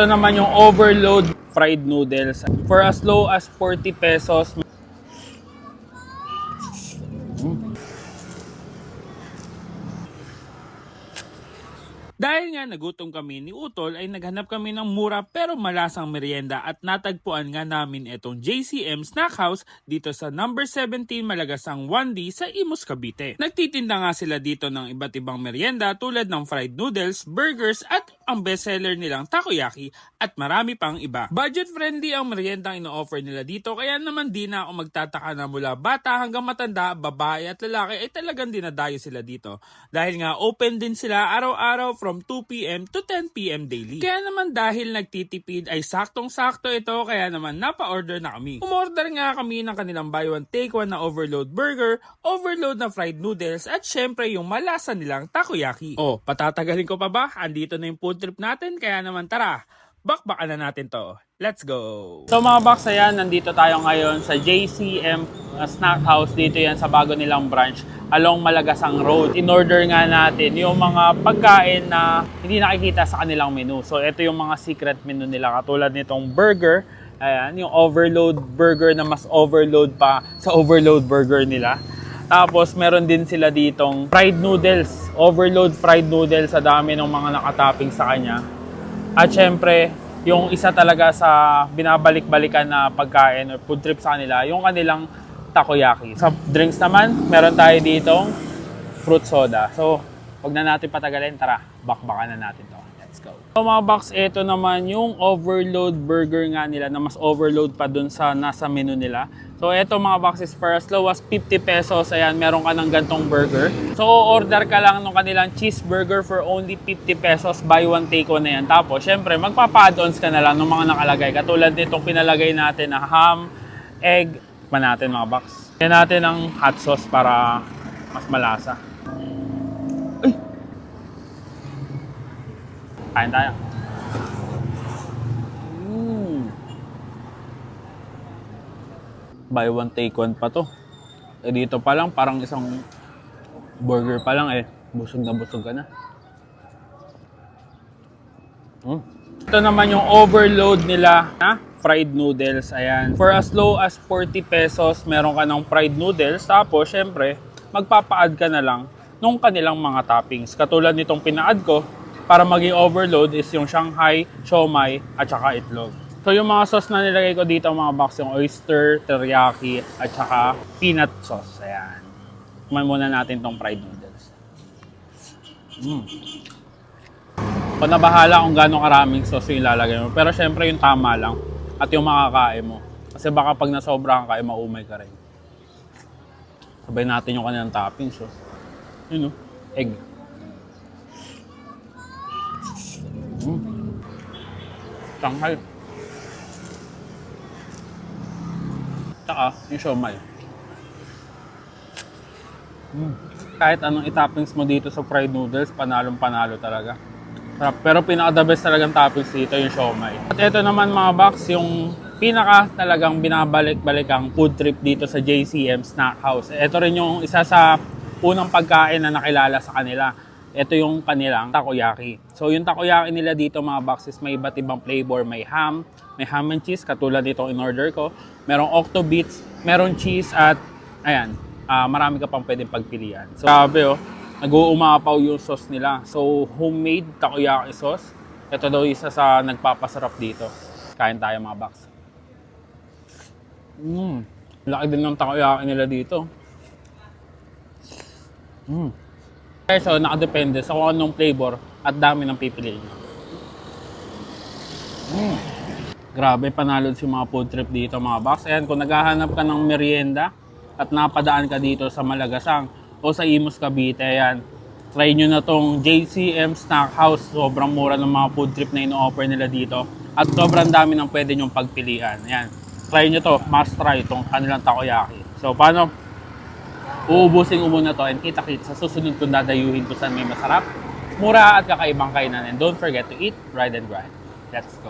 Ito naman yung overload fried noodles. For as low as 40 pesos. Dahil nga nagutom kami ni Utol ay naghanap kami ng mura pero malasang merienda at natagpuan nga namin itong JCM Snack House dito sa number 17 Malagasang 1D sa Imus, Cavite. Nagtitinda nga sila dito ng iba't ibang merienda tulad ng fried noodles, burgers at ang bestseller nilang takoyaki at marami pang iba. Budget friendly ang merienda ang ino-offer nila dito kaya naman di na ako magtataka na mula bata hanggang matanda, babae at lalaki ay talagang dinadayo sila dito. Dahil nga open din sila araw-araw from 2 p.m. to 10 p.m. daily. Kaya naman dahil nagtitipid ay saktong-sakto ito kaya naman napa-order na kami. Umorder nga kami ng kanilang buy one take one na overload burger, overload na fried noodles at syempre yung malasa nilang takoyaki. Oh, patatagalin ko pa ba? Andito na yung food trip natin kaya naman tara, bakbakan na natin to. Let's go! So mga box, ayan, nandito tayo ngayon sa JCM Snack House. Dito yan sa bago nilang branch along Malagasang Road. In-order nga natin yung mga pagkain na hindi nakikita sa kanilang menu. So ito yung mga secret menu nila katulad nitong burger. Ayan, yung overload burger na mas overload pa sa overload burger nila. Tapos meron din sila ditong fried noodles. Overload fried noodles, sa dami ng mga nakatopping sa kanya. At syempre, yung isa talaga sa binabalik-balikan na pagkain or food trip sa kanila, yung kanilang takoyaki. Sa drinks naman, meron tayo ditong fruit soda. So, wag na natin patagalin, tara, bakbakan na natin to. Let's go. So mga box, ito naman yung overload burger nga nila na mas overload pa dun sa nasa menu nila. So ito mga boxes, for as low as 50 pesos, ayan, meron ka ng gantong burger. So order ka lang ng kanilang cheeseburger for only 50 pesos, buy one take one na yan. Tapos syempre magpapa-add-ons ka na lang ng mga nakalagay. Katulad nitong pinalagay natin na ham, egg, pa natin mga box. Kaya natin ng hot sauce para mas malasa. Ay! Kain tayo. Buy one take one pa to. Eh dito pa lang parang isang burger pa lang busog ka na. Ito naman yung overload nila na fried noodles. Ayan. For as low as 40 pesos, meron ka ng fried noodles. Tapos syempre, magpapa-add ka na lang nung kanilang mga toppings. Katulad nitong pina-add ko para maging overload is yung Shanghai, siomai at saka itlog. So yung mga sauce na nilagay ko dito mga box, yung oyster, teriyaki, at saka peanut sauce. Ayan. Kumain muna natin tong fried noodles. O na bahala kung gaano karaming sauce yung ilalagay mo. Pero syempre yung tama lang at yung makakain mo. Kasi baka pag nasobrahan ka, maumay ka rin. Sabay natin yung kanilang toppings. So. Yun o, egg. Shanghai. Tsaka yung siomai. Kahit anong itoppings mo dito sa fried noodles, panalong-panalo talaga. Pero pinaka-the best talagang toppings dito yung siomai. At ito naman mga box, yung pinaka talagang binabalik-balikang food trip dito sa JCM Snack House. Ito rin yung isa sa unang pagkain na nakilala sa kanila. Ito yung kanilang takoyaki. So yung takoyaki nila dito mga boxes, may iba't ibang flavor. May ham and cheese, katulad itong in-order ko. Merong octobits, merong cheese at ayan, marami ka pang pwedeng pagpilian. So sabi nag-uumapaw yung sauce nila. So homemade takoyaki sauce. Ito daw isa sa nagpapasarap dito. Kain tayo mga box. Laki din ng takoyaki nila dito. So nakadepende sa kung anong flavor at dami ng pipiliin. Grabe, panalo si mga food trip dito mga box. Ayan, kung naghahanap ka ng merienda at napadaan ka dito sa Malagasang o sa Imus, Cavite, ayan, try nyo na tong JCM Snack House. Sobrang mura ng mga food trip na ino-offer nila dito at sobrang dami ng pwede nyong pagpilian. Ayan, try nyo to, must try itong kanilang takoyaki. So paano? Uubusin ko muna to and kita-kit sa susunod kong dadayuhin ko saan may masarap, mura at kakaibang kainan. And don't forget to eat, ride and grind. Let's go!